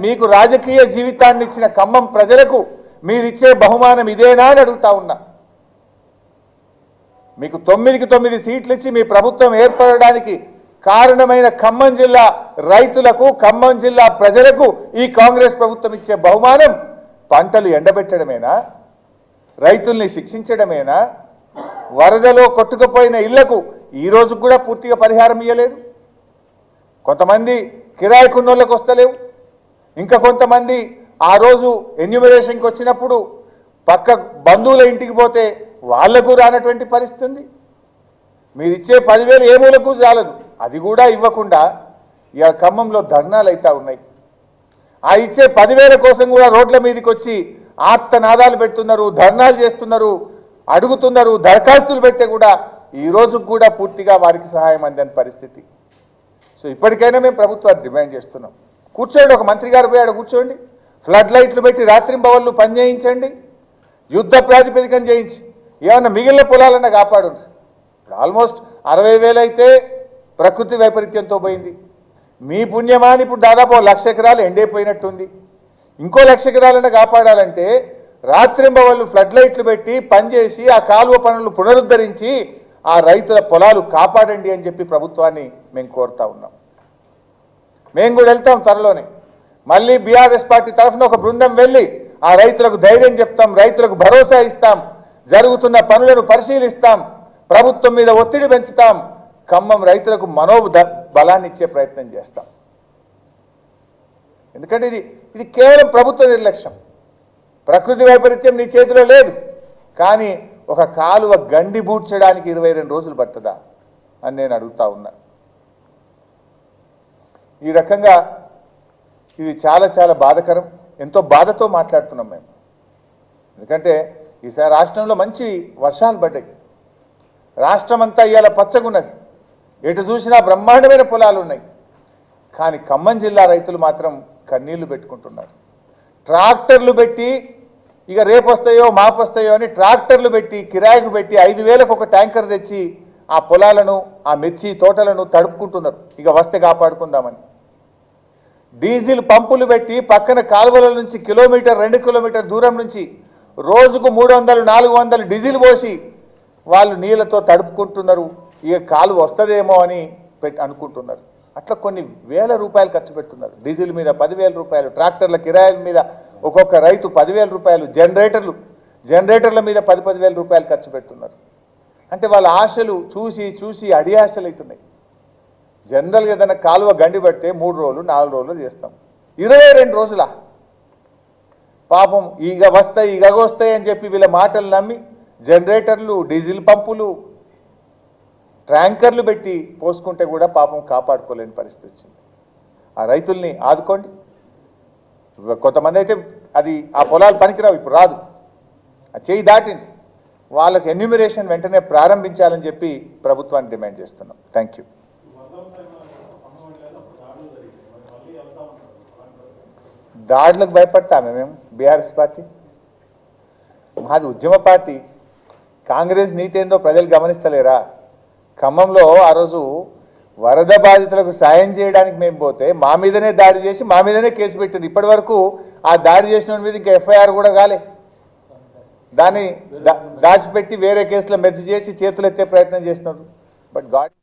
మీకు రాజకీయ జీవితాన్ని ఇచ్చిన ఖమ్మం ప్రజలకు మీరిచ్చే బహుమానం ఇదేనా అని అడుగుతా ఉన్నా. మీకు 9కి 9 సీట్లు ఇచ్చి మీ ప్రభుత్వం ఏర్పడడానికి కారణమైన ఖమ్మం జిల్లా రైతులకు, ఖమ్మం జిల్లా ప్రజలకు ఈ కాంగ్రెస్ ప్రభుత్వం ఇచ్చే బహుమానం పంటలు ఎండబెట్టడమేనా? రైతుల్ని శిక్షించడమేనా? వరదలో కొట్టుకుపోయిన ఇళ్లకు ఈ రోజు కూడా పూర్తిగా పరిహారం ఇవ్వలేదు. కొంతమంది కిరాయికున్నోళ్ళకు వస్తలేవు, ఇంకా కొంతమంది ఆ రోజు ఎన్యూమరేషన్కి వచ్చినప్పుడు పక్క బంధువుల ఇంటికి పోతే వాళ్లకు రానటువంటి పరిస్థితి ఉంది. మీరు ఇచ్చే 10,000 ఏ మూలకు చాలదు, అది కూడా ఇవ్వకుండా ఇక ఖమ్మంలో ధర్నాలు అవుతా ఉన్నాయి. ఆ ఇచ్చే 10,000 కోసం కూడా రోడ్ల మీదకి వచ్చి ఆర్తనాదాలు పెడుతున్నారు, ధర్నాలు చేస్తున్నారు, అడుగుతున్నారు. దరఖాస్తులు పెడితే కూడా ఈ రోజు కూడా పూర్తిగా వారికి సహాయం అందని పరిస్థితి. సో ఇప్పటికైనా మేము ప్రభుత్వాన్ని డిమాండ్ చేస్తున్నాం. కూర్చోండి, ఒక మంత్రి గారు పోయి ఆడ కూర్చోండి, ఫ్లడ్ లైట్లు పెట్టి రాత్రింబవళ్ళు పని చేయించండి, యుద్ధ ప్రాతిపదికన చేయించి ఏమన్నా మిగిలిన పొలాలన్నా కాపాడు. ఆల్మోస్ట్ 60,000 అయితే ప్రకృతి వైపరీత్యంతో పోయింది. మీ పుణ్యమాని ఇప్పుడు దాదాపు 1,00,000 ఎకరాలు ఎండైపోయినట్టుంది. ఇంకో 1,00,000 ఎకరాలన్నా కాపాడాలంటే రాత్రింబవళ్ళు ఫ్లడ్ లైట్లు పెట్టి పనిచేసి ఆ కాలువ పనులు పునరుద్ధరించి ఆ రైతుల పొలాలు కాపాడండి అని చెప్పి ప్రభుత్వాన్ని మేము కోరుతా ఉన్నాం. మేము కూడా వెళ్తాం త్వరలోనే. మళ్ళీ బీఆర్ఎస్ పార్టీ తరఫున ఒక బృందం వెళ్ళి ఆ రైతులకు ధైర్యం చెప్తాం, రైతులకు భరోసా ఇస్తాం, జరుగుతున్న పనులను పరిశీలిస్తాం, ప్రభుత్వం మీద ఒత్తిడి పెంచుతాం, ఖమ్మం రైతులకు బలాన్ని ఇచ్చే ప్రయత్నం చేస్తాం. ఎందుకంటే ఇది కేవలం ప్రభుత్వ నిర్లక్ష్యం. ప్రకృతి వైపరీత్యం నీ చేతిలో లేదు, కానీ ఒక కాలువ గండి బూడ్చడానికి 22 రోజులు పడుతుందా అని నేను అడుగుతా ఉన్నా. ఈ రకంగా ఇది చాలా చాలా బాధకరం. ఎంతో బాధతో మాట్లాడుతున్నాం మేము. ఎందుకంటే ఈసారి రాష్ట్రంలో మంచి వర్షాలు పడ్డాయి. రాష్ట్రం అంతా ఇవాళ పచ్చగున్నది, ఎటు చూసినా బ్రహ్మాండమైన పొలాలు ఉన్నాయి. కానీ ఖమ్మం జిల్లా రైతులు మాత్రం కన్నీళ్లు పెట్టుకుంటున్నారు. ట్రాక్టర్లు పెట్టి ఇక రేపు వస్తాయో మాపు వస్తాయో అని ట్రాక్టర్లు పెట్టి కిరాయికి పెట్టి 5,000కు ఒక ట్యాంకర్ తెచ్చి ఆ పొలాలను, ఆ మిర్చి తోటలను తడుపుకుంటున్నారు. ఇక వస్తే కాపాడుకుందామని డీజిల్ పంపులు పెట్టి పక్కన కాలువల నుంచి కిలోమీటర్ 2 కిలోమీటర్ దూరం నుంచి రోజుకు 300-400 డీజిల్ పోసి వాళ్ళు నీళ్లతో తడుపుకుంటున్నారు. ఇక కాలువ వస్తుందేమో అని అనుకుంటున్నారు. అట్లా కొన్ని వేల రూపాయలు ఖర్చు పెడుతున్నారు. డీజిల్ మీద 10,000 రూపాయలు, ట్రాక్టర్ల కిరాయిల మీద ఒక్కొక్క రైతు 10,000 రూపాయలు, జనరేటర్ల మీద 10,000 రూపాయలు ఖర్చు పెడుతున్నారు. అంటే వాళ్ళ ఆశలు చూసి చూసి అడియాశలు అవుతున్నాయి. జనరల్గా ఏదైనా కాలువ గండి పడితే 3 రోజులు 4 రోజులు చేస్తాం, 22 రోజులా? పాపం ఇక వస్తాయి అని చెప్పి వీళ్ళ మాటలు నమ్మి జనరేటర్లు, డీజిల్ పంపులు, ట్యాంకర్లు పెట్టి పోసుకుంటే కూడా పాపం కాపాడుకోలేని పరిస్థితి వచ్చింది. ఆ రైతుల్ని ఆదుకోండి. కొంతమంది అయితే అది ఆ పొలాలు పనికిరావు, ఇప్పుడు రాదు, ఆ చేయి దాటింది. వాళ్ళకి ఎన్యూమరేషన్ వెంటనే ప్రారంభించాలని చెప్పి ప్రభుత్వాన్ని డిమాండ్ చేస్తున్నాం. Thank you. దాడులకు భయపడతామే మేము బీఆర్ఎస్ పార్టీ? మాది ఉద్యమ పార్టీ. కాంగ్రెస్ నీతి ఏందో ప్రజలు గమనిస్తలేరా? ఖమ్మంలో ఆ రోజు వరద బాధితులకు సాయం చేయడానికి మేము పోతే మా మీదనే దాడి చేసి మా మీదనే కేసు పెట్టింది. ఇప్పటి వరకు ఆ దాడి చేసిన మీద ఇంకా ఎఫ్ఐఆర్ కూడా కాలే. దాన్ని దాచిపెట్టి వేరే కేసులో మెర్జ్ చేసి చేతులు ఎత్తే ప్రయత్నం చేస్తున్నారు. But God